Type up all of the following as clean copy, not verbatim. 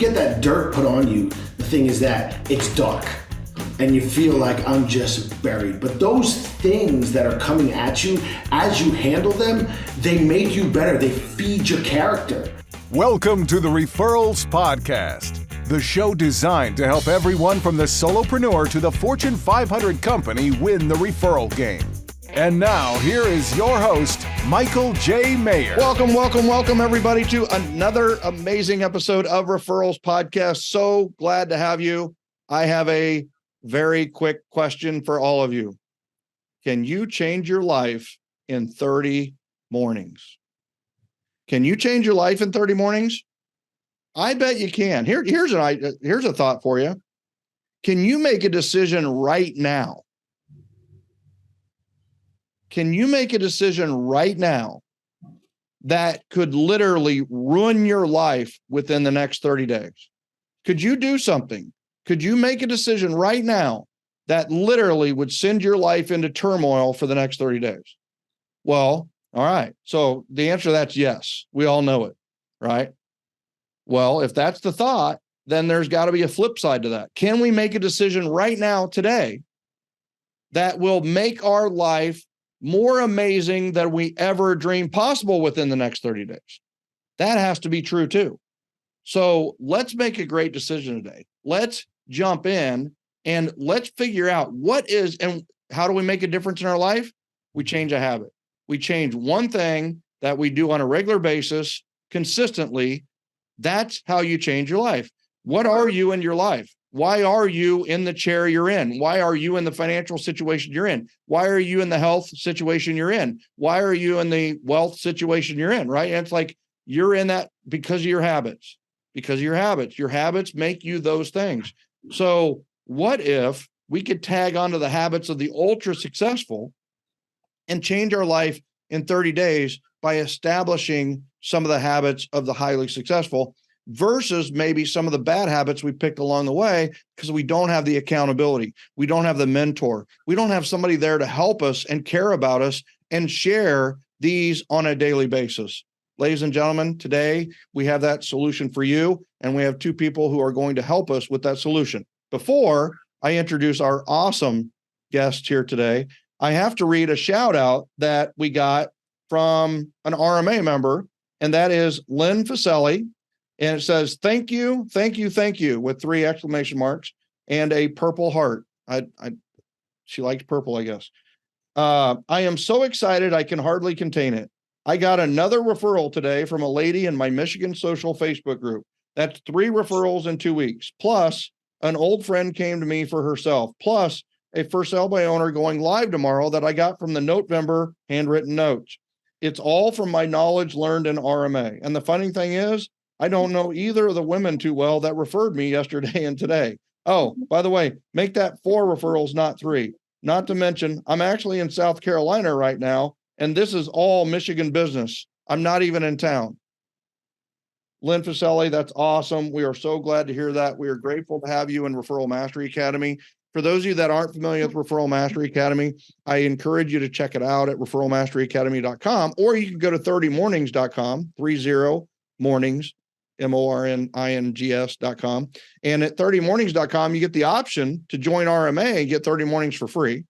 get that dirt put on you, the thing is that it's dark and you feel like I'm just buried. But those things that are coming at you, as you handle them, they make you better. They feed your character. Welcome to the Referrals Podcast, the show designed to help everyone from the solopreneur to the Fortune 500 company win the referral game. And now, here is your host, Michael J. Maher. Welcome, everybody, to another amazing episode of Referrals Podcast. So glad to have you. I have a very quick question for all of you. Can you change your life in 30 mornings? Can you change your life in 30 mornings? I bet you can. Here's a thought for you. Can you make a decision right now? Can you make a decision right now that could literally ruin your life within the next 30 days? Could you do something? Could you make a decision right now that literally would send your life into turmoil for the next 30 days? Well, all right. So the answer to that's yes. We all know it, right? Well, if that's the thought, then there's got to be a flip side to that. Can we make a decision right now today that will make our life more amazing than we ever dreamed possible within the next 30 days? That has to be true too. So let's make a great decision today. Let's jump in and let's figure out what is and how do we make a difference in our life? We change a habit. We change one thing that we do on a regular basis consistently. That's how you change your life. What are you in your life? Why are you in the chair you're in? Why are you in the financial situation you're in? Why are you in the health situation you're in? Why are you in the wealth situation you're in, right? And it's like you're in that because of your habits, Your habits make you those things. So what if we could tag onto the habits of the ultra successful and change our life in 30 days by establishing some of the habits of the highly successful versus maybe some of the bad habits we picked along the way because we don't have the accountability. We don't have the mentor. We don't have somebody there to help us and care about us and share these on a daily basis. Ladies and gentlemen, today we have that solution for you, and we have two people who are going to help us with that solution. Before I introduce our awesome guest here today, I have to read a shout out that we got from an RMA member, and that is Lynn Faselli. And it says, thank you, with 3 exclamation marks and a purple heart. She liked purple, I guess. I am so excited I can hardly contain it. I got another referral today from a lady in my Michigan Social Facebook group. That's 3 referrals in 2 weeks. Plus, an old friend came to me for herself. Plus, a for sale by owner going live tomorrow that I got from the November handwritten notes. It's all from my knowledge learned in RMA. And the funny thing is, I don't know either of the women too well that referred me yesterday and today. Oh, by the way, make that 4 referrals, not 3. Not to mention, I'm actually in South Carolina right now, and this is all Michigan business. I'm not even in town. Lynn Faselli, that's awesome. We are so glad to hear that. We are grateful to have you in Referral Mastery Academy. For those of you that aren't familiar with Referral Mastery Academy, I encourage you to check it out at referralmasteryacademy.com, or you can go to 30mornings.com, 30 mornings, mornings.com. And at 30mornings.com, you get the option to join RMA and get 30 mornings for free,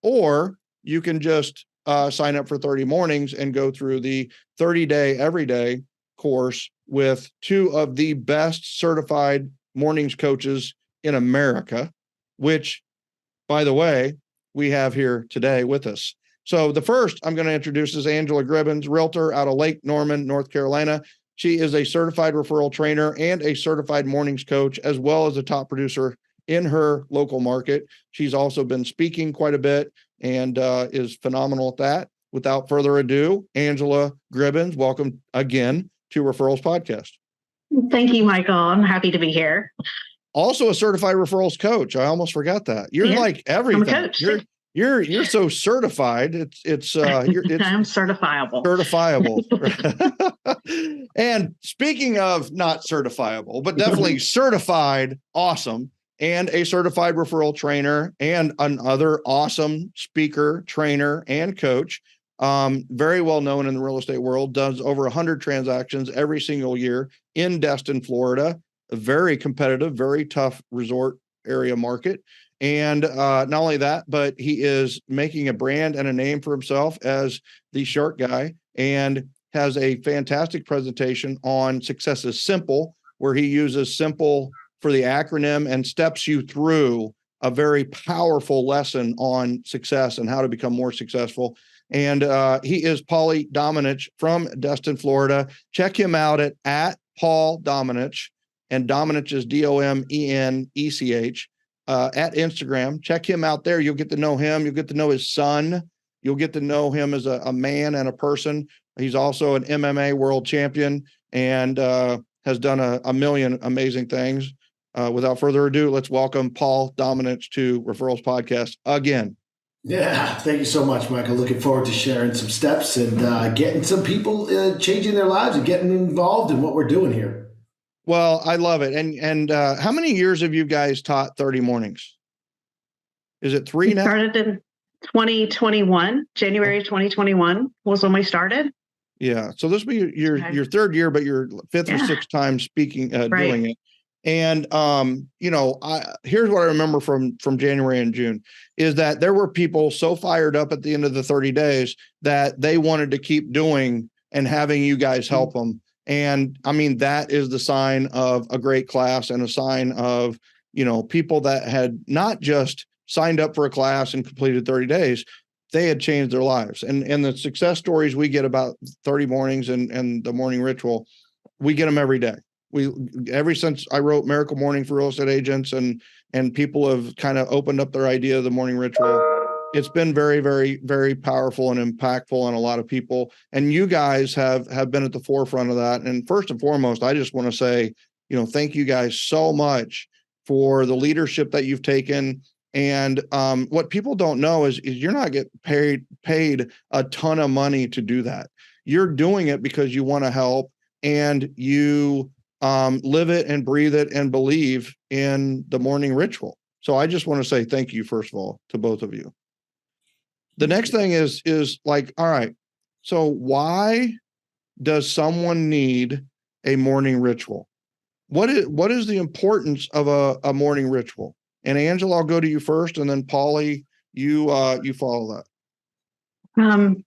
or you can just sign up for 30 mornings and go through the 30-day everyday course with 2 of the best certified mornings coaches in America, which, by the way, we have here today with us. So the first I'm going to introduce is Angela Gribbins, realtor out of Lake Norman, North Carolina. She is a certified referral trainer and a certified mornings coach, as well as a top producer in her local market. She's also been speaking quite a bit and is phenomenal at that. Without further ado, Angela Gribbins, welcome again to Referrals Podcast. Thank you, Michael. I'm happy to be here. Also a certified referrals coach. I almost forgot that. You're like everything. I'm a coach. You're so certified. It's I'm certifiable. Certifiable. And speaking of not certifiable, but definitely certified, awesome, and a certified referral trainer and another awesome speaker, trainer, and coach. Very well known in the real estate world, does over 100 transactions every single year in Destin, Florida. a very competitive, very tough resort area market. And not only that, but he is making a brand and a name for himself as the shark guy, and has a fantastic presentation on Success is Simple, where he uses simple for the acronym and steps you through a very powerful lesson on success and how to become more successful. And he is Paulie Domenech from Destin, Florida. Check him out at Paul Domenech, and Domenech is Domenech, at Instagram. Check him out there. You'll get to know him. You'll get to know his son. You'll get to know him as a man and a person. He's also an MMA world champion and has done a million amazing things. Without further ado, let's welcome Paul Domenech to Referrals Podcast again. Yeah, thank you so much, Michael. Looking forward to sharing some steps and getting some people changing their lives and getting involved in what we're doing here. Well, I love it. And how many years have you guys taught 30 mornings? Is it 3 now? Started in 2021. January 2021 was when we started. Yeah. So this will be your third year, but your fifth or sixth time speaking, doing it. And, here's what I remember from January and June is that there were people so fired up at the end of the 30 days that they wanted to keep doing and having you guys help them. And I mean, that is the sign of a great class and a sign of, people that had not just signed up for a class and completed 30 days, they had changed their lives. And the success stories we get about 30 mornings and the morning ritual, we get them every day. Ever since I wrote Miracle Morning for Real Estate Agents and people have kind of opened up their idea of the morning ritual, it's been very, very, very powerful and impactful on a lot of people. And you guys have been at the forefront of that. And first and foremost, I just want to say, thank you guys so much for the leadership that you've taken. And what people don't know is you're not getting paid a ton of money to do that. You're doing it because you want to help and you live it and breathe it and believe in the morning ritual. So I just want to say thank you, first of all, to both of you. The next thing is like, all right, so why does someone need a morning ritual? What is the importance of a morning ritual? And Angela, I'll go to you first, and then Paulie, you follow that.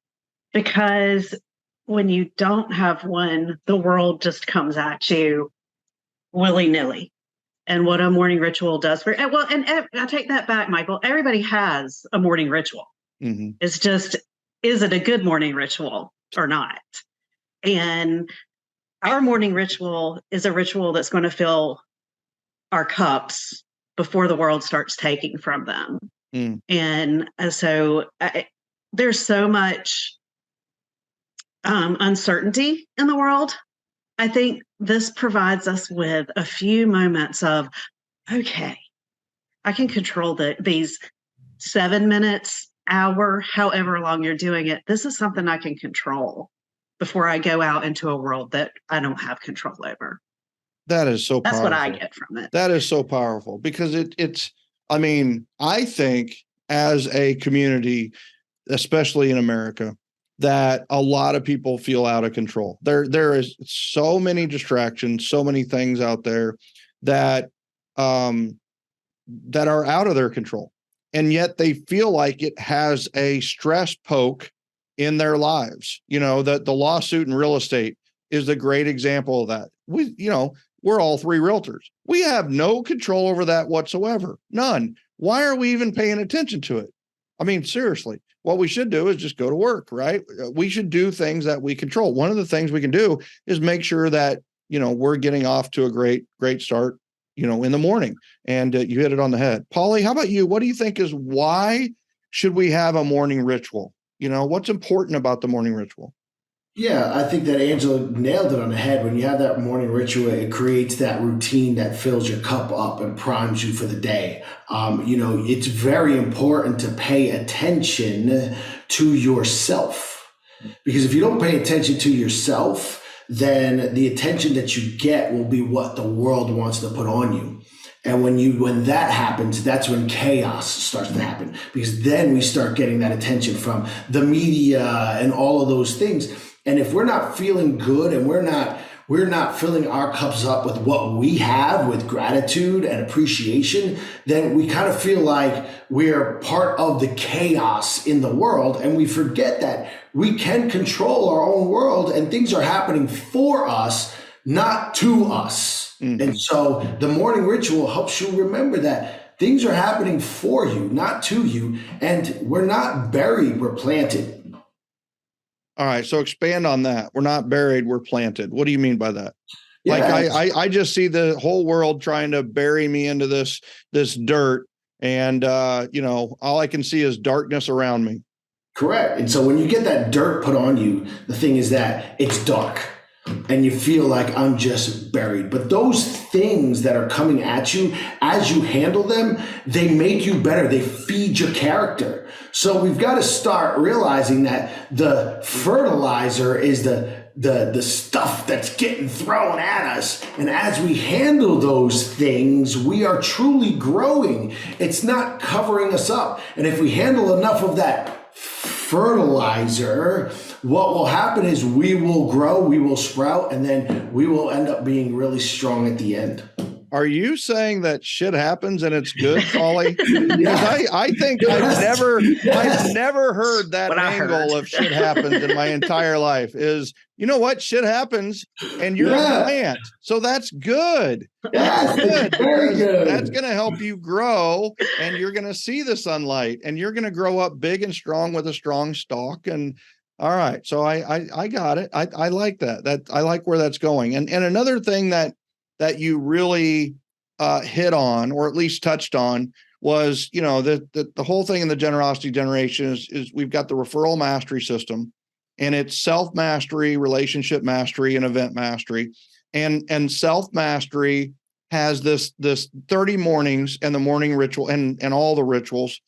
Because when you don't have one, the world just comes at you willy-nilly. And what a morning ritual does and I take that back, Michael. Everybody has a morning ritual. Mm-hmm. It's just, is it a good morning ritual or not? And our morning ritual is a ritual that's going to fill our cups before the world starts taking from them. Mm. And so there's so much uncertainty in the world. I think this provides us with a few moments of, okay, I can control these 7 minutes, hour, however long you're doing it. This is something I can control before I go out into a world that I don't have control over. That is so powerful. That's what I get from it. That is so powerful because I think as a community, especially in America, that a lot of people feel out of control. There is so many distractions, so many things out there that are out of their control. And yet they feel like it has a stress poke in their lives. The lawsuit in real estate is a great example of that. We're all 3 realtors. We have no control over that whatsoever. None. Why are we even paying attention to it? I mean, seriously, what we should do is just go to work, right? We should do things that we control. One of the things we can do is make sure that, we're getting off to a great start, in the morning. And you hit it on the head. Paulie, how about you? What do you think why should we have a morning ritual? What's important about the morning ritual? Yeah, I think that Angela nailed it on the head. When you have that morning ritual, it creates that routine that fills your cup up and primes you for the day. It's very important to pay attention to yourself, because if you don't pay attention to yourself, then the attention that you get will be what the world wants to put on you. And when that happens, that's when chaos starts to happen, because then we start getting that attention from the media and all of those things. And if we're not feeling good and we're not we're not filling our cups up with what we have, with gratitude and appreciation, then we kind of feel like we're part of the chaos in the world, and we forget that we can control our own world and things are happening for us, not to us. Mm-hmm. And so the morning ritual helps you remember that things are happening for you, not to you, and we're not buried, we're planted. All right. So expand on that. We're not buried, we're planted. What do you mean by that? Yeah, like I just see the whole world trying to bury me into this dirt. And, all I can see is darkness around me. Correct. And so when you get that dirt put on you, the thing is that it's dark and you feel like I'm just buried. But those things that are coming at you, as you handle them, they make you better. They feed your character. So we've got to start realizing that the fertilizer is the stuff that's getting thrown at us. And as we handle those things, we are truly growing. It's not covering us up. And if we handle enough of that fertilizer, what will happen is we will grow, we will sprout, and then we will end up being really strong at the end. Are you saying that shit happens and it's good, Paulie? Yes. I think I've never heard that angle of shit happens in my entire life. Is, you know what? Shit happens and you're a plant. So that's good. Yes, that's very good. That's going to help you grow, and you're going to see the sunlight, and you're going to grow up big and strong with a strong stalk. And all right. So I got it. I like that. I like where that's going. And another thing that you really hit on, or at least touched on, was, the whole thing in the generosity generation is we've got the referral mastery system, and it's self-mastery, relationship mastery, and event mastery. And self-mastery has this 30 mornings, and the morning ritual and all the rituals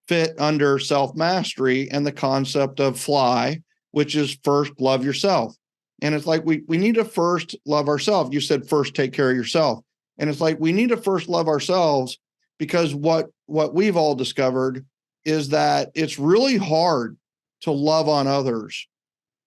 fit under self-mastery and the concept of fly, which is first love yourself. And it's like, we need to first love ourselves. You said first take care of yourself. And it's like, we need to first love ourselves, because what we've all discovered is that it's really hard to love on others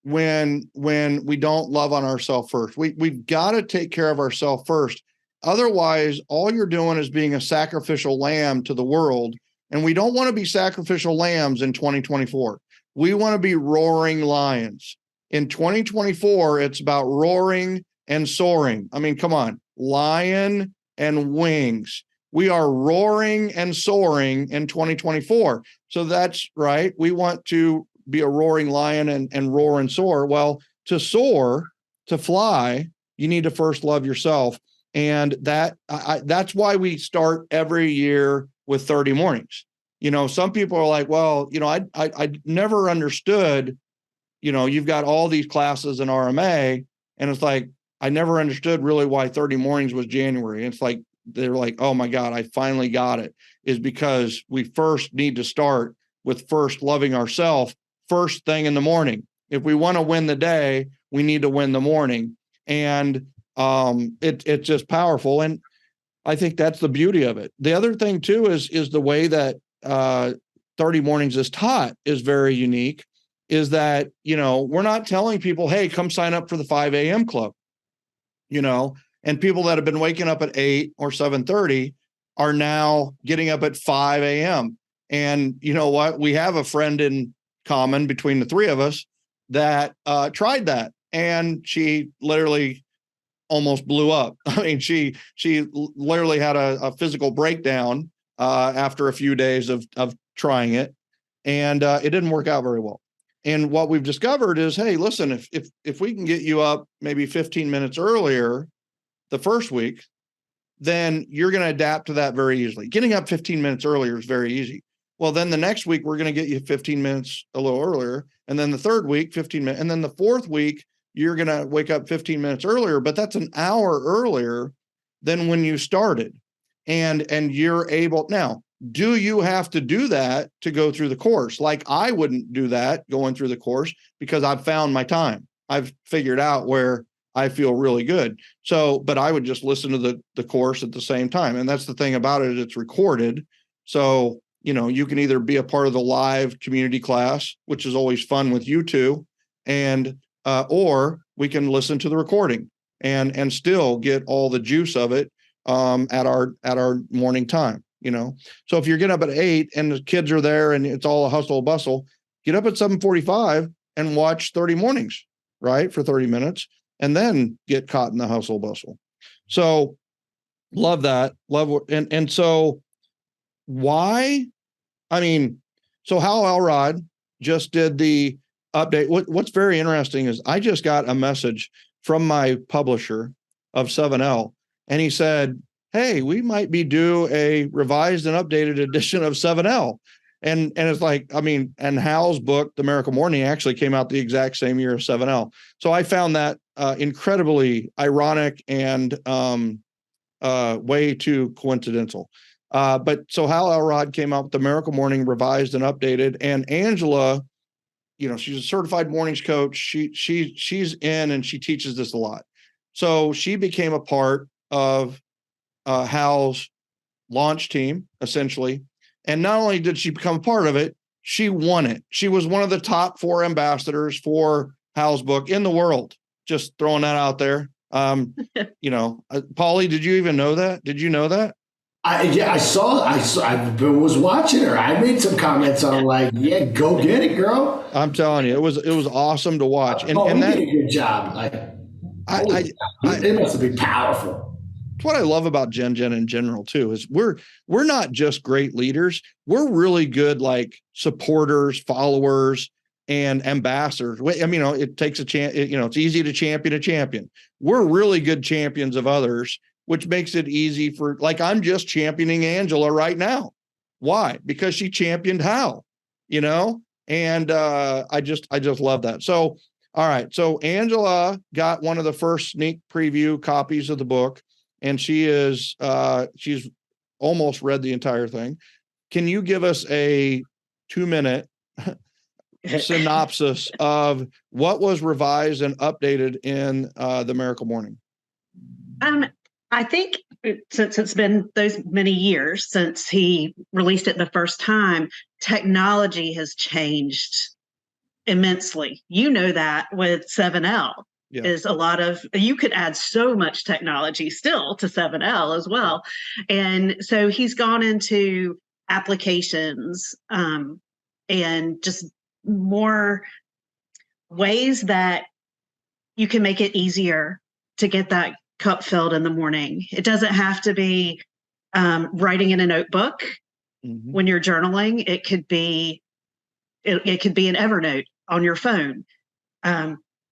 when we don't love on ourselves first. We've got to take care of ourselves first. Otherwise, all you're doing is being a sacrificial lamb to the world. And we don't want to be sacrificial lambs in 2024. We want to be roaring lions. In 2024, it's about roaring and soaring. I mean, come on, lion and wings. We are roaring and soaring in 2024. So that's right. We want to be a roaring lion and roar and soar. Well, to soar, to fly, you need to first love yourself. And that's why we start every year with 30 mornings. Some people are like, well, I never understood, you've got all these classes in RMA, and it's like, I never understood really why 30 mornings was January. And it's like, they're like, oh my God, I finally got it. Is because we first need to start with first loving ourselves first thing in the morning. If we want to win the day, we need to win the morning. And it's just powerful. And I think that's the beauty of it. The other thing too is the way that 30 mornings is taught is very unique, is that, we're not telling people, hey, come sign up for the 5 a.m. club, and people that have been waking up at 8 or 7:30 are now getting up at 5 a.m. And you know what? We have a friend in common between the three of us that tried that, and she literally almost blew up. I mean, she literally had a physical breakdown after a few days of trying it, and it didn't work out very well. And what we've discovered is, hey, listen, if we can get you up maybe 15 minutes earlier the first week, then you're going to adapt to that very easily. Getting up 15 minutes earlier is very easy. Well, then the next week, we're going to get you 15 minutes a little earlier. And then the third week, 15 minutes. And then the fourth week, you're going to wake up 15 minutes earlier, but that's an hour earlier than when you started. And you're able now. Do you have to do that to go through the course? Like, I wouldn't do that going through the course, because I've found my time. I've figured out where I feel really good. So, but I would just listen to the course at the same time. And that's the thing about it, it's recorded. So, you can either be a part of the live community class, which is always fun with you two, and or we can listen to the recording. and still get all the juice of it at our morning time, So if you're getting up at 8 and the kids are there and it's all a hustle bustle, get up at 7:45 and watch 30 mornings, right? For 30 minutes, and then get caught in the hustle bustle. So love that. And so why? So Hal Elrod just did the update. What's very interesting is I just got a message from my publisher of 7L, and he said, hey, we might be due a revised and updated edition of 7L. And it's like, and Hal's book, The Miracle Morning, actually came out the exact same year as 7L. So I found that incredibly ironic and way too coincidental. But so Hal Elrod came out with The Miracle Morning revised and updated, and Angela, she's a certified mornings coach. She's in and she teaches this a lot. So she became a part of Hal's launch team, essentially. And not only did she become a part of it, she won it. She was one of the top 4 ambassadors for Hal's book in the world. Just throwing that out there. Paulie, did you even know that? Did you know that? I saw. I was watching her. I made some comments on like, yeah, go get it, girl. I'm telling you, it was awesome to watch. And that did a good job. Like, it must have been powerful. What I love about Gen in general too is we're not just great leaders. We're really good like supporters, followers, and ambassadors. It takes a chance. It's easy to champion a champion. We're really good champions of others, which makes it easy for, like, I'm just championing Angela right now. Why? Because she championed Hal, and I just love that. So, all right. So Angela got one of the first sneak preview copies of the book, and she's almost read the entire thing. Can you give us a 2-minute synopsis of what was revised and updated in The Miracle Morning? I think since it's been those many years since he released it the first time, technology has changed immensely. That with 7L. Yeah. Is a lot of, you could add so much technology still to 7L as well. And so he's gone into applications and just more ways that you can make it easier to get that cup filled in the morning. It doesn't have to be writing in a notebook when you're journaling. It could be an Evernote on your phone.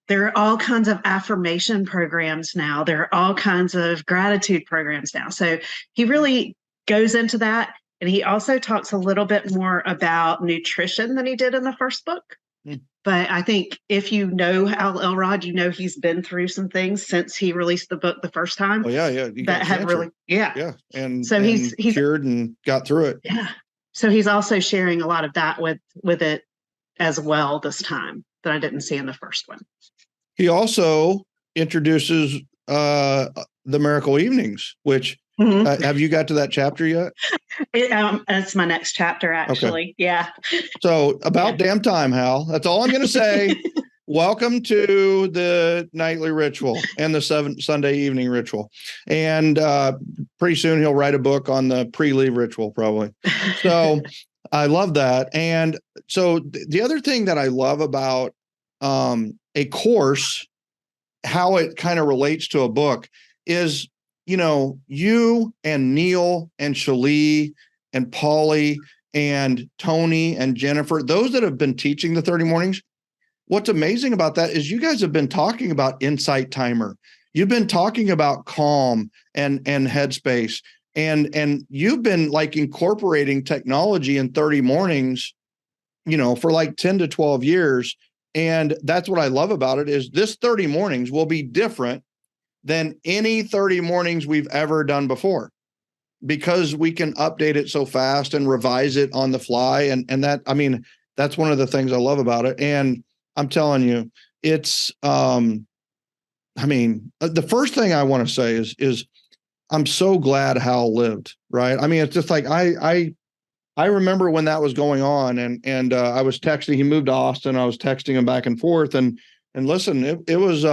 There are all kinds of affirmation programs now. There are all kinds of gratitude programs now. So he really goes into that. And he also talks a little bit more about nutrition than he did in the first book. But I think if you know Hal Elrod, he's been through some things since he released the book the first time. Oh, yeah. That had really, Yeah. And so he's cured and got through it. Yeah. So he's also sharing a lot of that with it as well this time that I didn't see in the first one. He also introduces the Miracle Evenings, which have you got to that chapter yet? It's my next chapter, actually. Okay. Yeah. So about damn time, Hal. That's all I'm going to say. Welcome to the nightly ritual and the Sunday evening ritual. And pretty soon he'll write a book on the pre-leave ritual, probably. So I love that. And so the other thing that I love about a course, how it kind of relates to a book is, you and Neil and Shalee and Paulie and Tony and Jennifer, those that have been teaching the 30 mornings, what's amazing about that is you guys have been talking about Insight Timer. You've been talking about Calm and Headspace, and you've been like incorporating technology in 30 mornings, for like 10 to 12 years. And that's what I love about it is this 30 mornings will be different than any 30 mornings we've ever done before, because we can update it so fast and revise it on the fly. And that, that's one of the things I love about it. And I'm telling you, it's, the first thing I want to say is I'm so glad Hal lived, right? It's just like, I remember when that was going on and I was texting, he moved to Austin. I was texting him back and forth and listen, it was,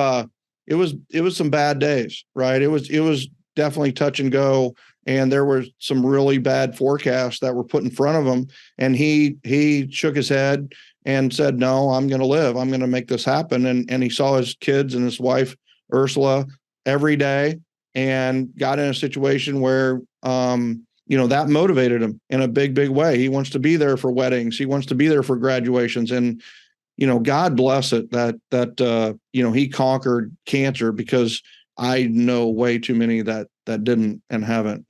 it was some bad days, right? It was definitely touch and go. And there were some really bad forecasts that were put in front of him. And he shook his head and said, no, I'm going to live. I'm going to make this happen. And he saw his kids and his wife, Ursula, every day, and got in a situation where, that motivated him in a big, big way. He wants to be there for weddings. He wants to be there for graduations. And, God bless it that he conquered cancer, because I know way too many that didn't and haven't,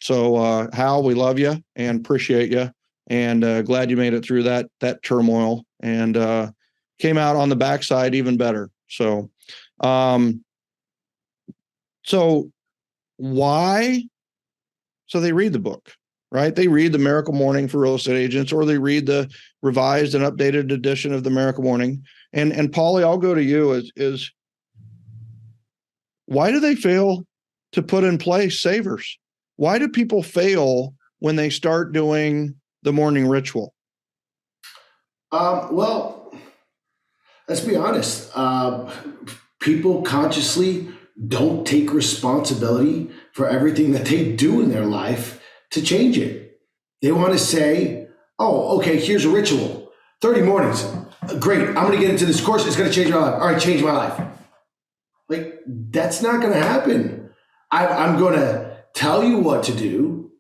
So Hal, we love you and appreciate you, and glad you made it through that turmoil and came out on the backside even better. So, why? So they read the book, right? They read the Miracle Morning for Real Estate Agents, or they read the revised and updated edition of the Miracle Morning. And Paulie, I'll go to you. Is why do they fail to put in place savers? Why do people fail when they start doing the morning ritual? Well, let's be honest. People consciously don't take responsibility for everything that they do in their life to change it. They want to say, oh, okay, here's a ritual. 30 mornings. Great. I'm going to get into this course. It's going to change my life. All right, change my life. Like, that's not going to happen. I'm going to tell you what to do.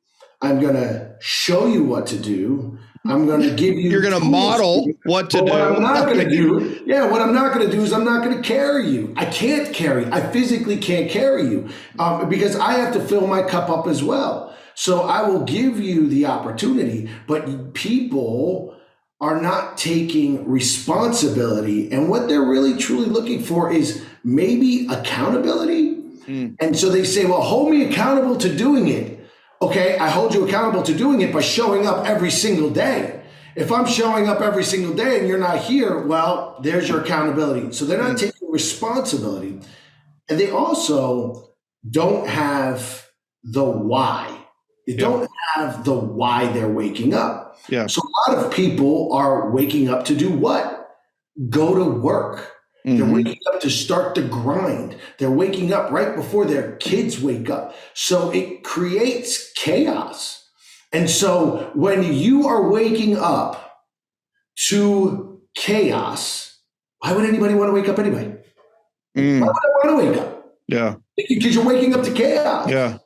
I'm going to show you what to do. I'm going to give you. You're going to model what to do. What I'm not going to do. Yeah, what I'm not going to do is I'm not going to carry you. I can't carry. I physically can't carry you because I have to fill my cup up as well. So I will give you the opportunity, but people are not taking responsibility. And what they're really truly looking for is maybe accountability. And so they say, well, hold me accountable to doing it. Okay, I hold you accountable to doing it by showing up every single day. If I'm showing up every single day and you're not here, well, there's your accountability. So they're not taking responsibility. And they also don't have the why. They don't have the why they're waking up. Yeah. So a lot of people are waking up to do what? Go to work. They're waking up to start the grind. They're waking up right before their kids wake up. So it creates chaos. And so when you are waking up to chaos, why would anybody want to wake up anyway? Why would I want to wake up? Yeah. Because you're waking up to chaos. Yeah.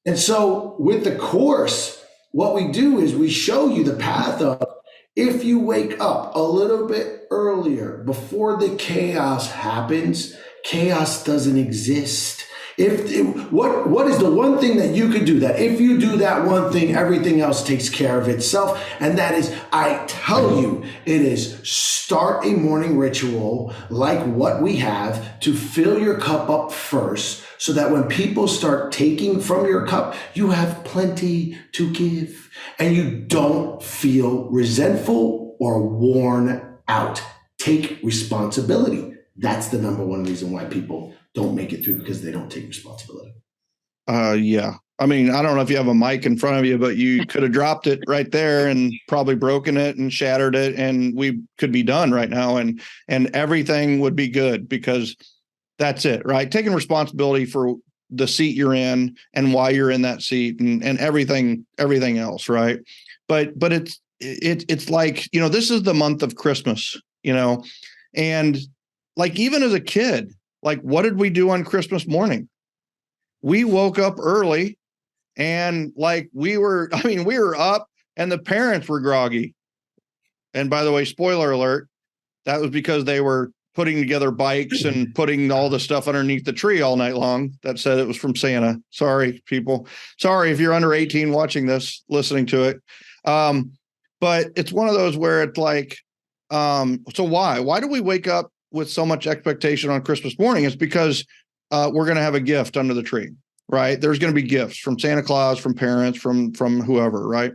And so with the course, what we do is we show you the path of, if you wake up a little bit earlier before the chaos happens, chaos doesn't exist. What is the one thing that you could do that if you do that one thing, everything else takes care of itself? And that is, I tell you, it is start a morning ritual like what we have to fill your cup up first, so that when people start taking from your cup, you have plenty to give and you don't feel resentful or worn out. Take responsibility. That's the number one reason why people don't make it through, because they don't take responsibility. Yeah. I mean, I don't know if you have a mic in front of you, but you could have dropped it right there and probably broken it and shattered it, and we could be done right now, and everything would be good, because that's it, right? Taking responsibility for the seat you're in and why you're in that seat, and everything else, right? But it's like, this is the month of Christmas, and like, even as a kid, like, what did we do on Christmas morning? We woke up early, and like, we were up and the parents were groggy. And by the way, spoiler alert, that was because they were putting together bikes and putting all the stuff underneath the tree all night long that said it was from Santa. Sorry, people. Sorry if you're under 18 watching this, listening to it. But it's one of those where it's like, so why do we wake up with so much expectation on Christmas morning? It's because we're going to have a gift under the tree, right? There's going to be gifts from Santa Claus, from parents, from whoever, right?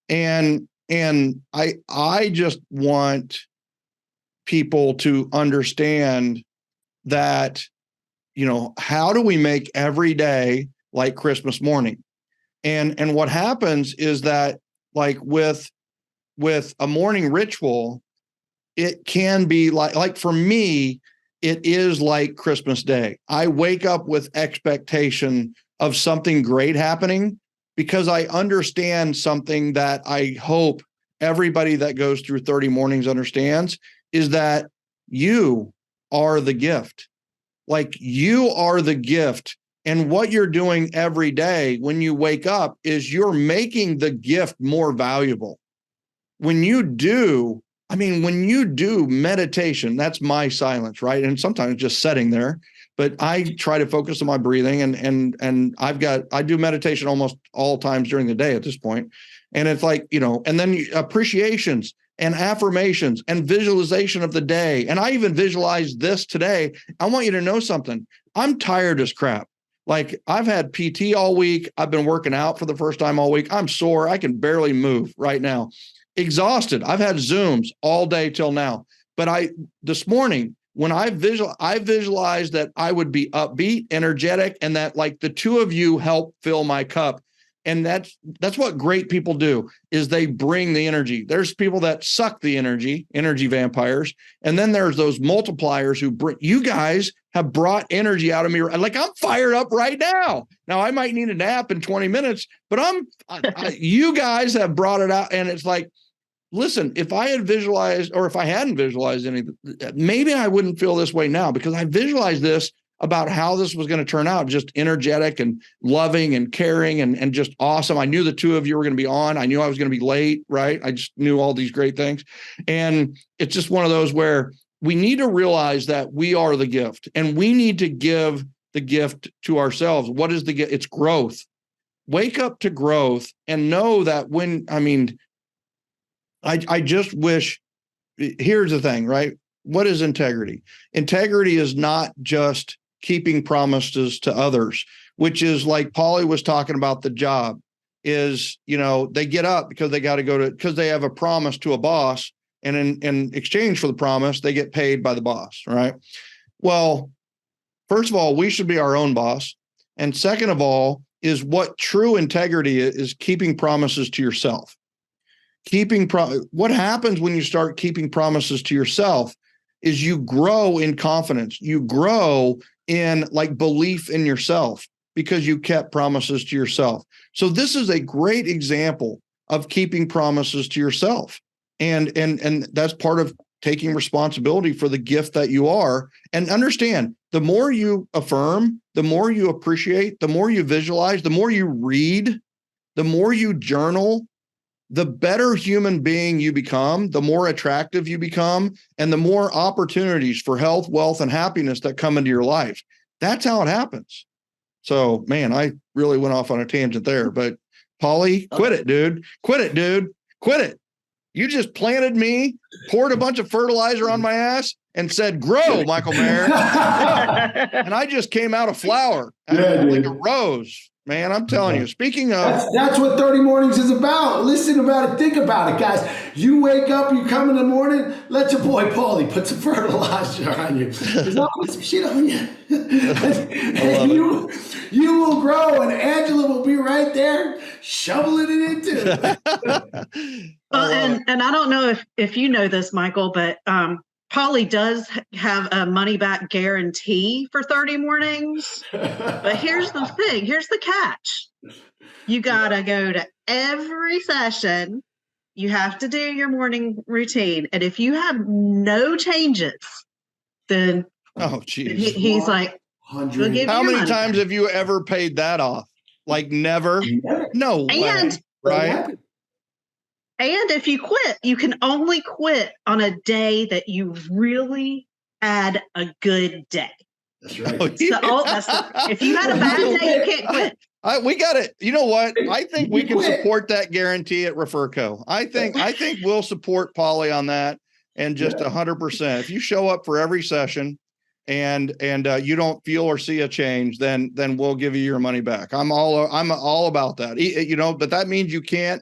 And I just want people to understand that, how do we make every day like Christmas morning? And what happens is that, like, with a morning ritual, it can be like for me, it is like Christmas Day. I wake up with expectation of something great happening because I understand something that I hope everybody that goes through 30 mornings understands, is that you are the gift. Like, you are the gift. And what you're doing every day when you wake up is you're making the gift more valuable. When you do meditation, that's my silence, right? And sometimes just sitting there, but I try to focus on my breathing, and I do meditation almost all times during the day at this point. And it's like, and then appreciations and affirmations and visualization of the day. And I even visualized this today. I want you to know something. I'm tired as crap. Like, I've had PT all week. I've been working out for the first time all week. I'm sore. I can barely move right now. Exhausted. I've had Zooms all day till now. But this morning, when I visualized that I would be upbeat, energetic, and that, like, the two of you help fill my cup. And that's what great people do, is they bring the energy. There's people that suck the energy vampires. And then there's those multipliers who bring, you guys have brought energy out of me. Like, I'm fired up right now. Now I might need a nap in 20 minutes, but you guys have brought it out. And it's like, listen, if I had visualized, or if I hadn't visualized anything, maybe I wouldn't feel this way now, because I visualized this about how this was going to turn out, just energetic and loving and caring and just awesome. I knew the two of you were going to be on. I knew I was going to be late, right? I just knew all these great things. And it's just one of those where we need to realize that we are the gift, and we need to give the gift to ourselves. What is the gift? It's growth. Wake up to growth and know that I just wish, here's the thing, right? What is integrity? Integrity is not just keeping promises to others, which is like Paulie was talking about the job, is, they get up because they got to because they have a promise to a boss, and in exchange for the promise, they get paid by the boss, right? Well, first of all, we should be our own boss. And second of all, is what true integrity is keeping promises to yourself. What happens when you start keeping promises to yourself is you grow in confidence. You grow in, like, belief in yourself, because you kept promises to yourself. So this is a great example of keeping promises to yourself. And that's part of taking responsibility for the gift that you are. And understand, the more you affirm, the more you appreciate, the more you visualize, the more you read, the more you journal, the better human being you become, the more attractive you become, and the more opportunities for health, wealth, and happiness that come into your life. That's how it happens. So, man, I really went off on a tangent there, but Paulie, quit it, dude. Quit it, dude. Quit it. You just planted me, poured a bunch of fertilizer on my ass, and said, grow, Michael Maher. And I just came out a flower, like a rose. Man, I'm telling you, speaking of... That's what 30 Mornings is about. Listen about it. Think about it, guys. You wake up, you come in the morning, let your boy Paulie put some fertilizer on you. I'll put some shit on you. and you will grow, and Angela will be right there shoveling it into. And I don't know if you know this, Michael, but Paulie does have a money back guarantee for 30 mornings. But here's the thing. Here's the catch. You got to go to every session. You have to do your morning routine. And if you have no changes, then he's like, we'll give how you many money times back. have you ever paid that off? Like, never? No way. Right? And if you quit, you can only quit on a day that you really had a good day. That's right. If you had a bad day, you can't quit. We got it. You know what? I think we can support that guarantee at Referco. I think we'll support Paulie on that, and just 100%. If you show up for every session and you don't feel or see a change, then we'll give you your money back. I'm all about that. But that means you can't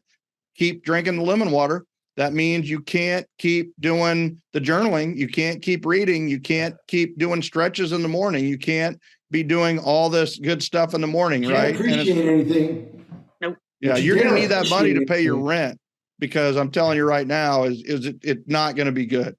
keep drinking the lemon water. That means you can't keep doing the journaling. You can't keep reading. You can't keep doing stretches in the morning. You can't be doing all this good stuff in the morning, right? Appreciate anything. Nope. Yeah, you're going to need that money to pay your rent, because I'm telling you right now, is it not going to be good.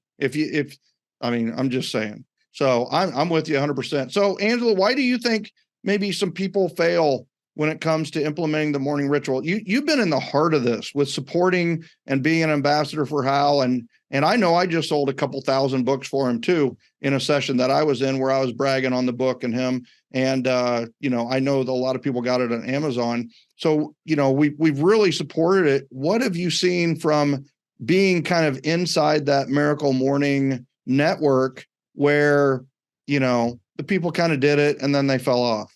I'm just saying. So I'm with you 100%. So Angela, why do you think maybe some people fail when it comes to implementing the morning ritual? You've been in the heart of this with supporting and being an ambassador for Hal. And I know I just sold a couple thousand books for him too, in a session that I was in where I was bragging on the book and him. And, I know that a lot of people got it on Amazon. So, we've really supported it. What have you seen from being kind of inside that Miracle Morning network where, the people kind of did it and then they fell off?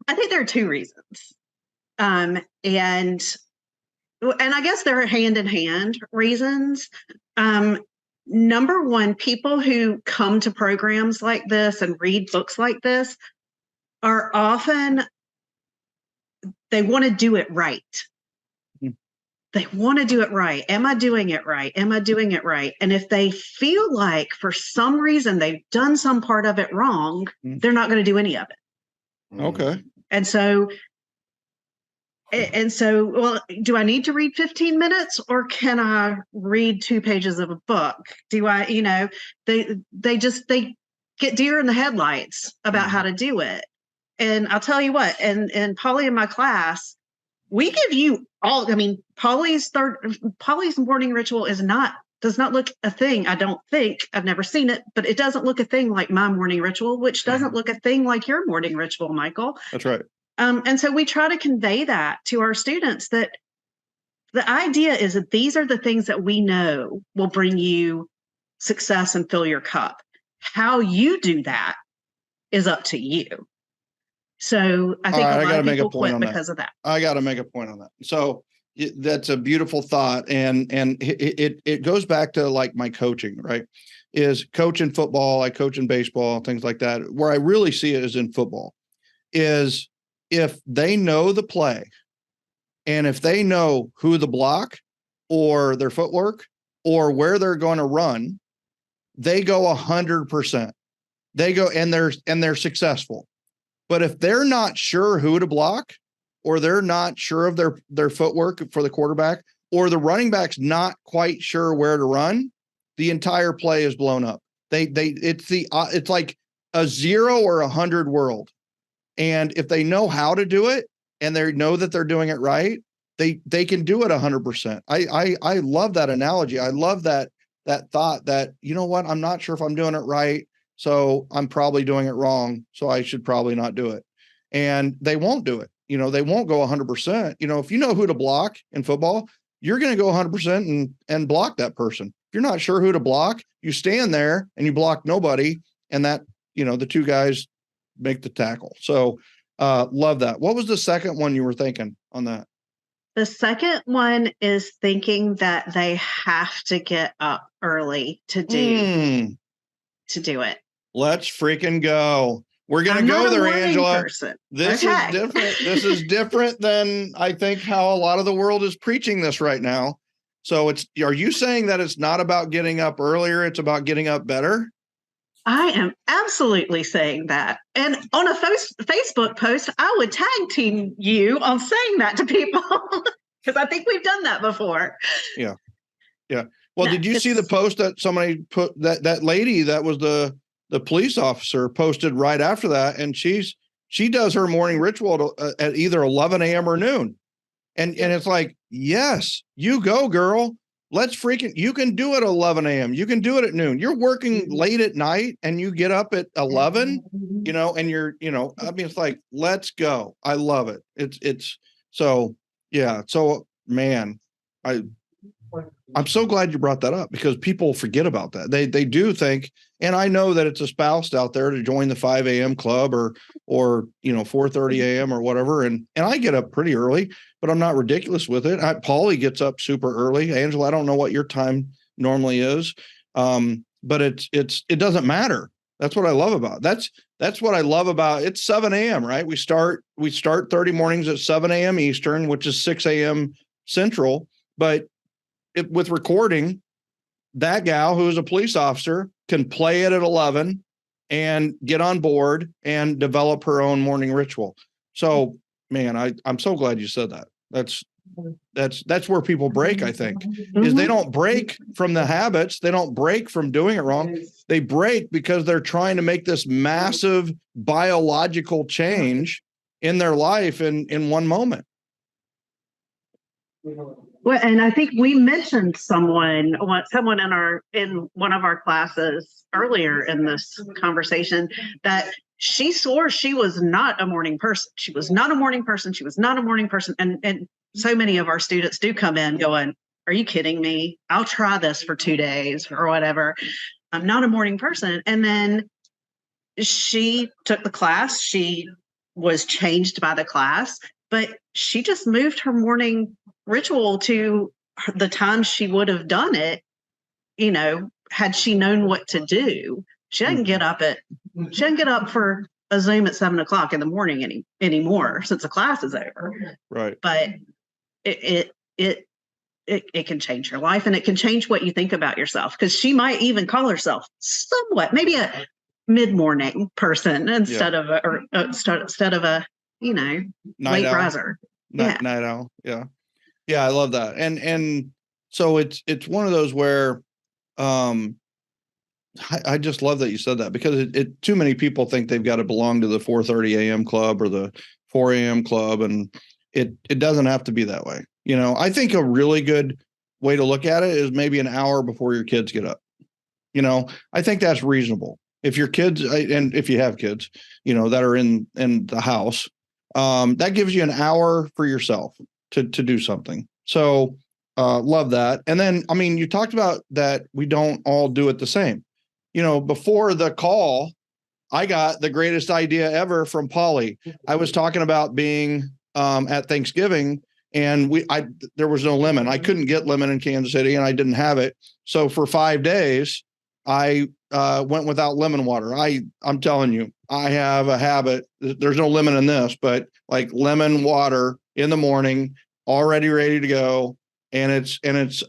I think there are two reasons. And I guess there are hand in hand reasons. Number one, people who come to programs like this and read books like this are often, they want to do it right. They want to do it right. Am I doing it right? Am I doing it right? And if they feel like for some reason they've done some part of it wrong, they're not going to do any of it. Okay. And so, well, do I need to read 15 minutes or can I read 2 pages of a book? Do I, they get deer in the headlights about how to do it. And I'll tell you what, and Polly in my class, we give you all, Polly's morning ritual does not look a thing. I don't think, I've never seen it, but it doesn't look a thing like my morning ritual, which doesn't look a thing like your morning ritual, Michael. That's right. And so we try to convey that to our students, that the idea is that these are the things that we know will bring you success and fill your cup. How you do that is up to you. So I think a lot of people quit because of that. I got to make a point on that. So that's a beautiful thought. And it goes back to like my coaching, right? Is coaching football, I coach in baseball, things like that. Where I really see it is in football, is if they know the play and if they know who the block or their footwork or where they're going to run, they go 100%. They go and they're successful. But if they're not sure who to block, or they're not sure of their footwork for the quarterback, or the running back's not quite sure where to run, the entire play is blown up. It's like a 0 or 100 world. And if they know how to do it and they know that they're doing it right, they can do it 100%. I love that analogy. I love that thought that, you know what, I'm not sure if I'm doing it right, so I'm probably doing it wrong, so I should probably not do it. And they won't do it. They won't go 100%. If you know who to block in football, you're going to go 100% and block that person. If you're not sure who to block, you stand there and you block nobody, and that, the two guys make the tackle. So love that. What was the second one you were thinking on that? The second one is thinking that they have to get up early to do it. Let's freaking go. We're going to go there, Angela. This is different. This is different than I think how a lot of the world is preaching this right now. So are you saying that it's not about getting up earlier? It's about getting up better? I am absolutely saying that. And on a Facebook post, I would tag team you on saying that to people because I think we've done that before. Yeah. Yeah. Well, did you see the post that somebody put, that lady that was the police officer posted right after that? And she does her morning ritual at either 11 a.m. or noon. And it's like, yes, you go, girl. You can do it at 11 a.m. You can do it at noon. You're working late at night and you get up at 11, and you're, it's like, let's go. I love it. It's so, yeah. So, man, I'm so glad you brought that up because people forget about that. They do think, and I know that it's espoused out there to join the 5 a.m. club or 4:30 a.m. or whatever. And I get up pretty early, but I'm not ridiculous with it. Paulie gets up super early. Angela, I don't know what your time normally is. But it doesn't matter. That's what I love about it. That's what I love about it. It's 7 a.m., right? We start 30 mornings at 7 a.m. Eastern, which is 6 a.m. Central. But with recording, that gal who is a police officer can play it at 11 and get on board and develop her own morning ritual. So, man, I'm so glad you said that. That's where people break, I think, is they don't break from the habits. They don't break from doing it wrong. They break because they're trying to make this massive biological change in their life in one moment. Well, and I think we mentioned someone in one of our classes earlier in this conversation that she swore she was not a morning person. She was not a morning person. She was not a morning person. And so many of our students do come in going, are you kidding me? I'll try this for 2 days or whatever. I'm not a morning person. And then she took the class. She was changed by the class, but she just moved her morning ritual to the time she would have done it, had she known what to do. She doesn't get up for a Zoom at 7:00 in the morning anymore since the class is over. Right. But it can change your life, and it can change what you think about yourself, because she might even call herself somewhat maybe a mid-morning person instead of a late riser. Night owl. Yeah. Yeah, I love that. And so it's one of those where I just love that you said that, because it too many people think they've got to belong to the 4:30 a.m. club or the 4 a.m. club, and it doesn't have to be that way. I think a really good way to look at it is maybe an hour before your kids get up. I think that's reasonable. If your kids, and if you have kids, that are in the house, that gives you an hour for yourself to do something. So love that. And then, you talked about that we don't all do it the same. Before the call, I got the greatest idea ever from Polly. I was talking about being at Thanksgiving, and there was no lemon. I couldn't get lemon in Kansas City, and I didn't have it. So for 5 days, I went without lemon water. I'm telling you, I have a habit. There's no lemon in this, but like lemon water in the morning, already ready to go. And it's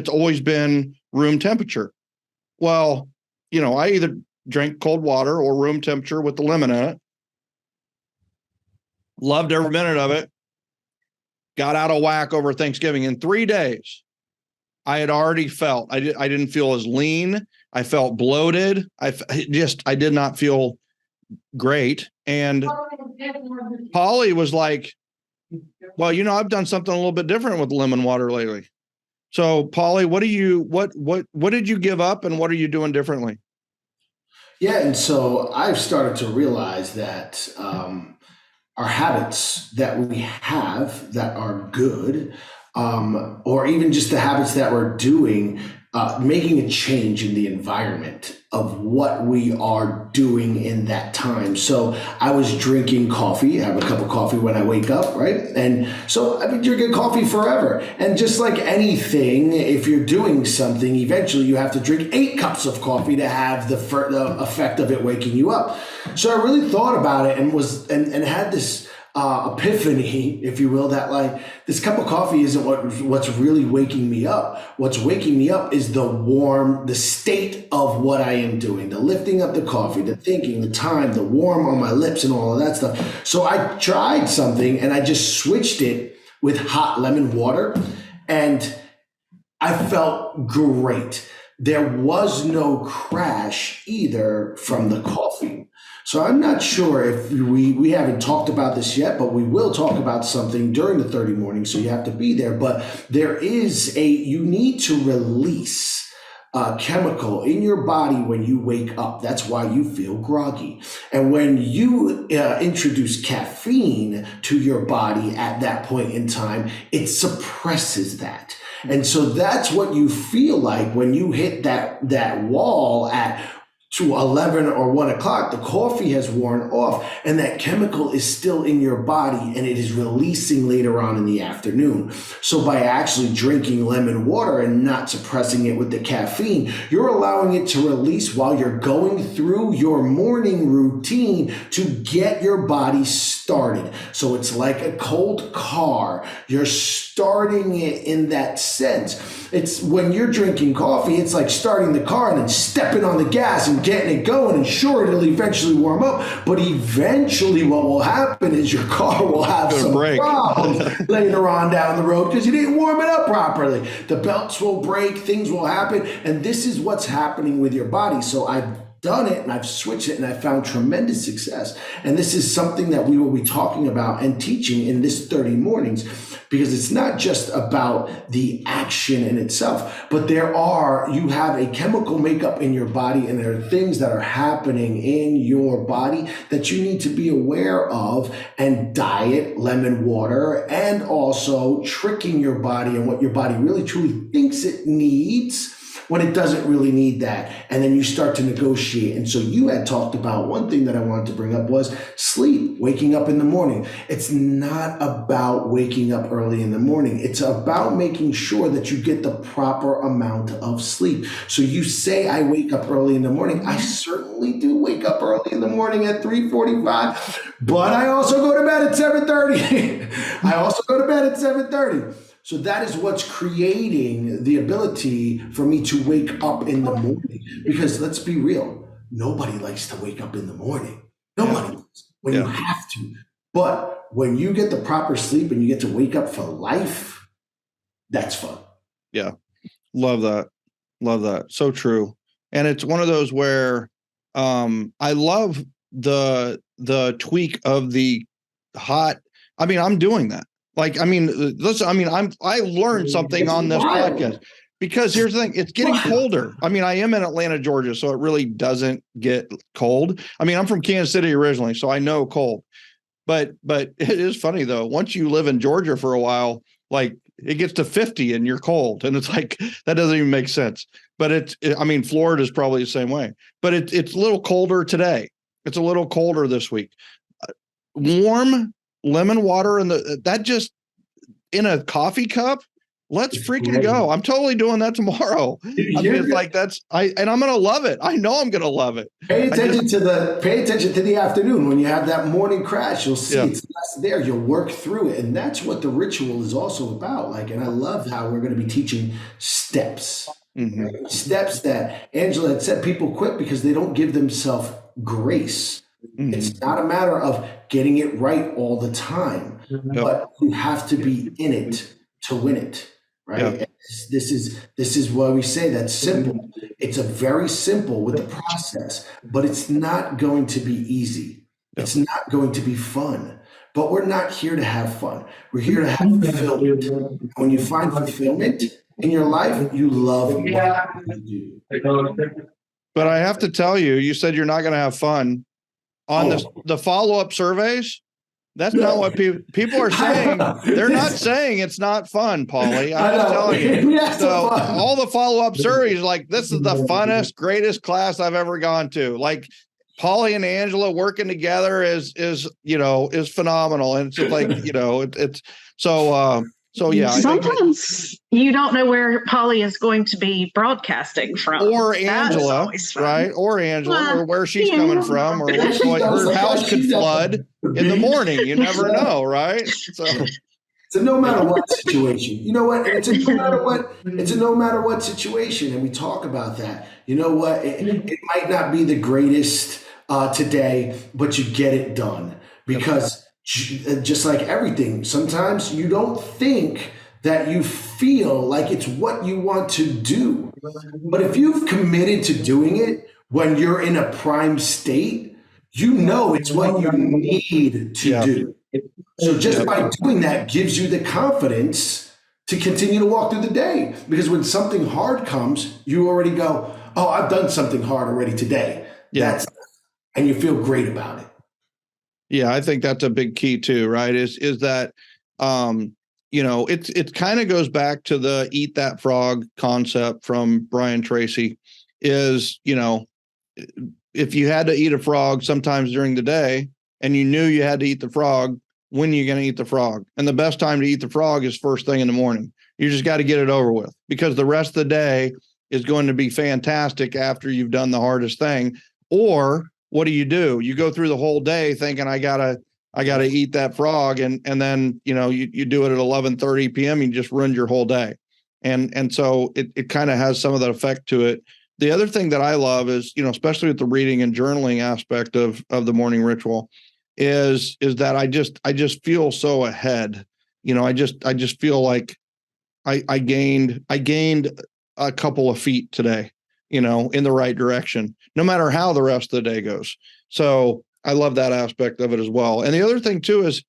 always been room temperature. Well, I either drink cold water or room temperature with the lemon in it. Loved every minute of it. Got out of whack over Thanksgiving. In 3 days, I had already felt, I didn't feel as lean. I felt bloated. I did not feel great. And Polly was like, well, I've done something a little bit different with lemon water lately. So Polly, what did you give up, and what are you doing differently? Yeah. And so I've started to realize that our habits that we have that are good, or even just the habits that we're doing, making a change in the environment of what we are doing in that time. So I was drinking coffee. I have a cup of coffee when I wake up, right? And so I've been drinking coffee forever. And just like anything, if you're doing something, eventually you have to drink 8 cups of coffee to have the effect of it waking you up. So I really thought about it and had this epiphany, if you will, that like this cup of coffee isn't what's really waking me up. What's waking me up is the state of what I am doing, the lifting up the coffee, the thinking, the time, the warm on my lips, and all of that stuff. So I tried something, and I just switched it with hot lemon water, and I felt great. There was no crash either from the coffee. So I'm not sure if we haven't talked about this yet, but we will talk about something during the 30 morning, so you have to be there. But you need to release a chemical in your body when you wake up. That's why you feel groggy. And when you introduce caffeine to your body at that point in time, it suppresses that. And so that's what you feel like when you hit that wall at to 11 or 1 o'clock. The coffee has worn off, and that chemical is still in your body, and it is releasing later on in the afternoon. So by actually drinking lemon water and not suppressing it with the caffeine, you're allowing it to release while you're going through your morning routine to get your body started. So it's like a cold car. You're starting it in that sense. It's when you're drinking coffee, it's like starting the car and then stepping on the gas and getting it going, and sure, it'll eventually warm up, but eventually what will happen is your car will have some problems later on down the road because you didn't warm it up properly. The belts will break, things will happen, and this is what's happening with your body. So I've done it and I've switched it and I found tremendous success. And this is something that we will be talking about and teaching in this 30 mornings, because it's not just about the action in itself, but you have a chemical makeup in your body, and there are things that are happening in your body that you need to be aware of, and diet, lemon water, and also tricking your body and what your body really truly thinks it needs when it doesn't really need that. And then you start to negotiate. And so you had talked about one thing that I wanted to bring up was sleep, waking up in the morning. It's not about waking up early in the morning. It's about making sure that you get the proper amount of sleep. So you say, I wake up early in the morning. I certainly do wake up early in the morning at 3:45, but I also go to bed at 7:30. So that is what's creating the ability for me to wake up in the morning. Because let's be real, nobody likes to wake up in the morning. Nobody does when you have to. But when you get the proper sleep and you get to wake up for life, that's fun. Yeah. Love that. Love that. So true. And it's one of those where I love the tweak of the hot. I mean, I'm doing that. Like, I mean, listen, I learned something on this podcast, because here's the thing, it's getting colder. I mean, I am in Atlanta, Georgia, so it really doesn't get cold. I mean, I'm from Kansas City originally, so I know cold, but it is funny though. Once you live in Georgia for a while, like it gets to 50 and you're cold, and it's like, that doesn't even make sense. But I mean, Florida is probably the same way, but it's a little colder today. It's a little colder this week. Warm lemon water that just in a coffee cup. Let's freaking go. I'm totally doing that tomorrow. I mean, it's like and I'm going to love it. I know I'm going to love it. Pay attention to the afternoon when you have that morning crash. You'll see it's less there. You'll work through it. And that's what the ritual is also about. Like, and I love how we're going to be teaching steps. Mm-hmm. Right? Steps that Angela had said people quit because they don't give themselves grace. Mm-hmm. It's not a matter of getting it right all the time, but you have to be in it to win it, right? Yep. This is why we say that's simple. It's a very simple with the process, but it's not going to be easy. Yep. It's not going to be fun. But we're not here to have fun. We're here to have fulfillment. When you find fulfillment in your life, you love what you do. But I have to tell you, you said you're not going to have fun. On the follow-up surveys, that's not what people are saying. They're not saying it's not fun, Paulie. I'm telling you. So all the follow-up surveys, like, this is the funnest, greatest class I've ever gone to. Like, Paulie and Angela working together is phenomenal. And it's like, it's so yeah. Sometimes you don't know where Polly is going to be broadcasting from, or Angela, right? Or Angela, or where she's coming from, or her house could flood in the morning. You never know, right? So it's a no matter what situation. You know what? It's a no matter what. It's a no matter what situation, and we talk about that. You know what? It might not be the greatest today, but you get it done, because just like everything, sometimes you don't think that you feel like it's what you want to do. But if you've committed to doing it when you're in a prime state, you know it's what you need to do. So just by doing that gives you the confidence to continue to walk through the day. Because when something hard comes, you already go, oh, I've done something hard already today. Yeah. And you feel great about it. Yeah, I think that's a big key too, right? Is that it kind of goes back to the eat that frog concept from Brian Tracy. Is, if you had to eat a frog sometimes during the day and you knew you had to eat the frog, when are you going to eat the frog? And the best time to eat the frog is first thing in the morning. You just got to get it over with, because the rest of the day is going to be fantastic after you've done the hardest thing. Or what do? You go through the whole day thinking, I gotta I got to eat that frog. And then, you do it at 11:30 PM, you just ruined your whole day. And so it kind of has some of that effect to it. The other thing that I love is, especially with the reading and journaling aspect of the morning ritual is that I just feel so ahead. I just feel like I gained a couple of feet today, in the right direction, no matter how the rest of the day goes. So I love that aspect of it as well. And the other thing too is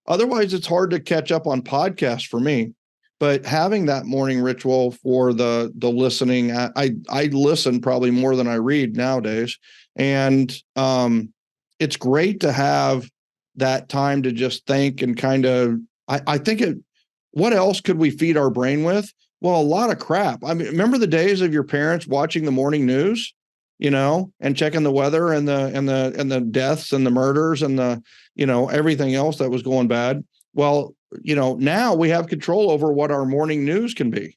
otherwise it's hard to catch up on podcasts for me, but having that morning ritual for the listening, I listen probably more than I read nowadays. And it's great to have that time to just think and kind of, I think what else could we feed our brain with? Well, a lot of crap. I mean, remember the days of your parents watching the morning news, and checking the weather and the deaths and the murders and the, everything else that was going bad. Well, now we have control over what our morning news can be.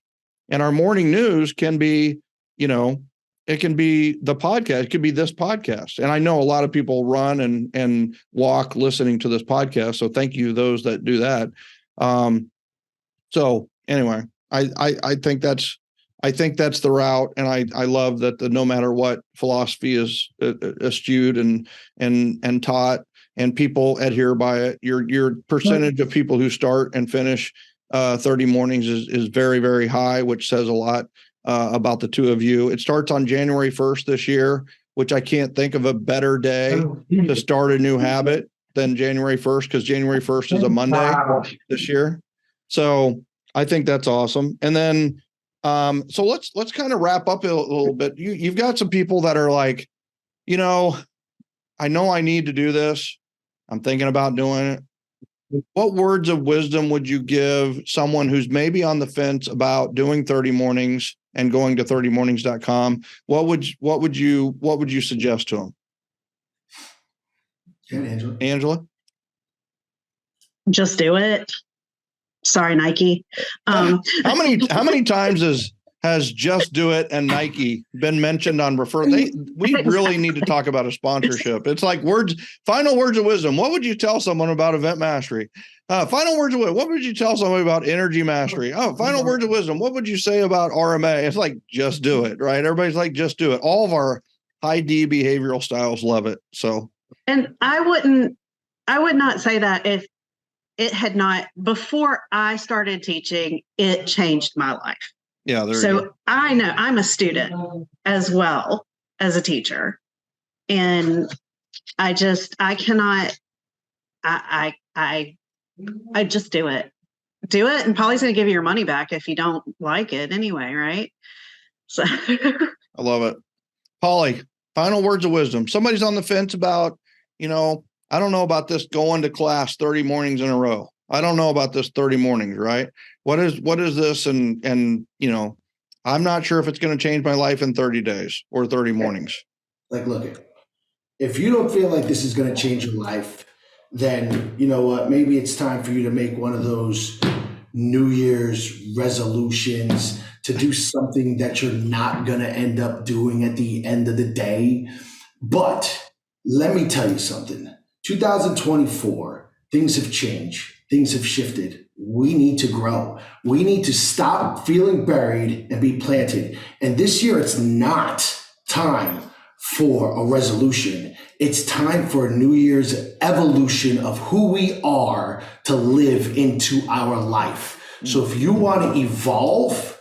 And our morning news can be, it can be the podcast. It could be this podcast. And I know a lot of people run and walk listening to this podcast. So thank you, those that do that. So anyway, I think that's the route. And I love that the no matter what philosophy is eschewed and taught, and people adhere by it. Your percentage of people who start and finish 30 mornings is very, very high, which says a lot about the two of you. It starts on January 1st this year, which I can't think of a better day to start a new habit than January 1st, because January 1st is a Monday this year. So I think that's awesome. And then, so let's kind of wrap up a little bit. You've got some people that are like, I know I need to do this. I'm thinking about doing it. What words of wisdom would you give someone who's maybe on the fence about doing 30 mornings and going to 30mornings.com? What would you suggest to them? Yeah, Angela? Just do it. Sorry, Nike. How many times has Just Do It and Nike been mentioned on Refer? We really need to talk about a sponsorship. It's like final words of wisdom. What would you tell someone about event mastery? Final words of wisdom. What would you tell somebody about energy mastery? Oh, final words of wisdom. What would you say about RMA? It's like, just do it, right? Everybody's like, just do it. All of our high D behavioral styles love it. So, and I would not say that if it had not, before I started teaching, it changed my life. Yeah. So I know I'm a student as well as a teacher, and I just do it. Do it, and Polly's going to give you your money back if you don't like it anyway, right? So I love it. Polly, final words of wisdom. Somebody's on the fence about, I don't know about this going to class 30 mornings in a row. I don't know about this 30 mornings, right? What is this? And I'm not sure if it's going to change my life in 30 days or 30 mornings. Like, look, if you don't feel like this is going to change your life, then you know what? Maybe it's time for you to make one of those New Year's resolutions to do something that you're not going to end up doing at the end of the day. But let me tell you something. 2024, things have changed. Things have shifted. We need to grow. We need to stop feeling buried and be planted. And this year, it's not time for a resolution. It's time for a New Year's evolution of who we are to live into our life. So if you want to evolve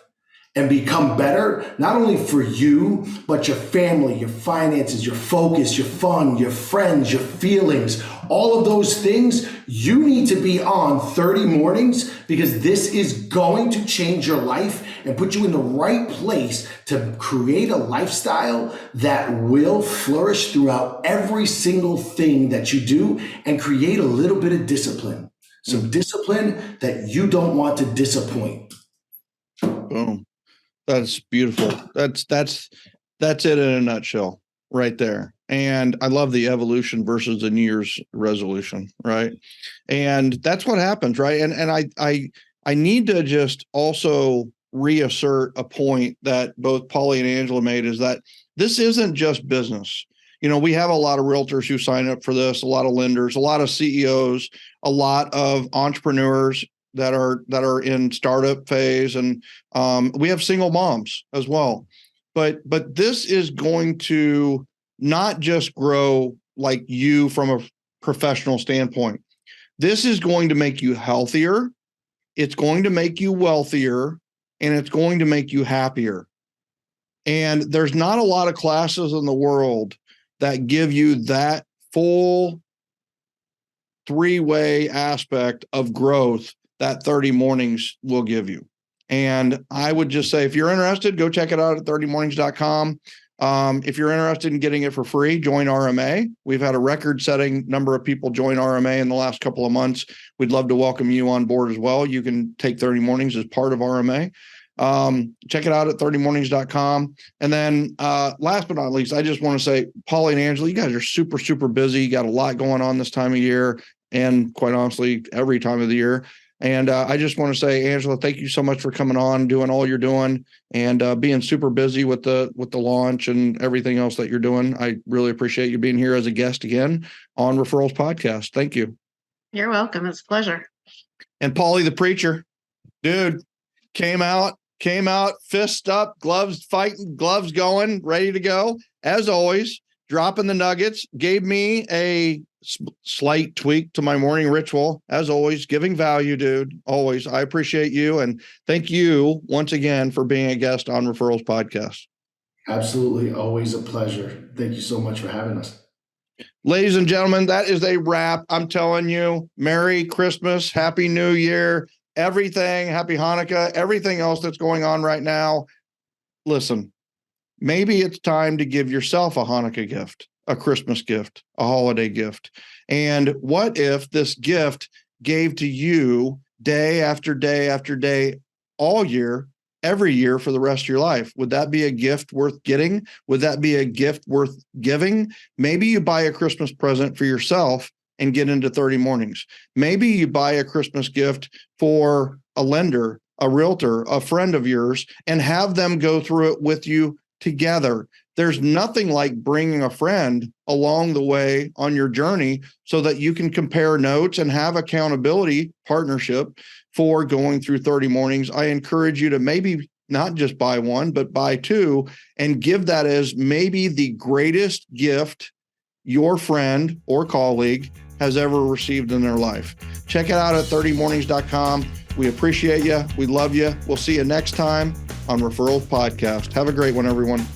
and become better, not only for you, but your family, your finances, your focus, your fun, your friends, your feelings, all of those things, you need to be on 30 mornings, because this is going to change your life and put you in the right place to create a lifestyle that will flourish throughout every single thing that you do, and create a little bit of discipline. Some discipline that you don't want to disappoint. Boom. That's beautiful. That's it in a nutshell right there. And I love the evolution versus the New Year's resolution, right? And that's what happens, right? And I need to just also reassert a point that both Polly and Angela made, is that this isn't just business. we have a lot of realtors who sign up for this, a lot of lenders, a lot of CEOs, a lot of entrepreneurs that are in startup phase, and we have single moms as well. But this is going to not just grow like you from a professional standpoint. This is going to make you healthier. It's going to make you wealthier, and it's going to make you happier. And there's not a lot of classes in the world that give you that full three-way aspect of growth that 30 Mornings will give you. And I would just say, if you're interested, go check it out at 30mornings.com. If you're interested in getting it for free, join RMA. We've had a record-setting number of people join RMA in the last couple of months. We'd love to welcome you on board as well. You can take 30 Mornings as part of RMA. Check it out at 30mornings.com. And then last but not least, I just want to say, Paulie and Angela, you guys are super, super busy. You got a lot going on this time of year, and quite honestly, every time of the year. And I just want to say, Angela, thank you so much for coming on, doing all you're doing, and being super busy with the launch and everything else that you're doing. I really appreciate you being here as a guest again on Referrals Podcast. Thank you. You're welcome. It's a pleasure. And Paulie the Preacher, dude, came out, fist up, gloves fighting, gloves going, ready to go. As always, dropping the nuggets, gave me a slight tweak to my morning ritual. As always, giving value, dude. Always. I appreciate you. And thank you once again for being a guest on Referrals Podcast. Absolutely. Always a pleasure. Thank you so much for having us. Ladies and gentlemen, that is a wrap. I'm telling you, Merry Christmas, Happy New Year, everything, Happy Hanukkah, everything else that's going on right now. Listen, maybe it's time to give yourself a Hanukkah gift, a Christmas gift, a holiday gift. And what if this gift gave to you day after day after day, all year, every year for the rest of your life? Would that be a gift worth getting? Would that be a gift worth giving? Maybe you buy a Christmas present for yourself and get into 30 Mornings. Maybe you buy a Christmas gift for a lender, a realtor, a friend of yours, and have them go through it with you together. There's nothing like bringing a friend along the way on your journey so that you can compare notes and have accountability partnership for going through 30 Mornings. I encourage you to maybe not just buy one, but buy two, and give that as maybe the greatest gift your friend or colleague has ever received in their life. Check it out at 30mornings.com. We appreciate you. We love you. We'll see you next time on Referrals Podcast. Have a great one, everyone.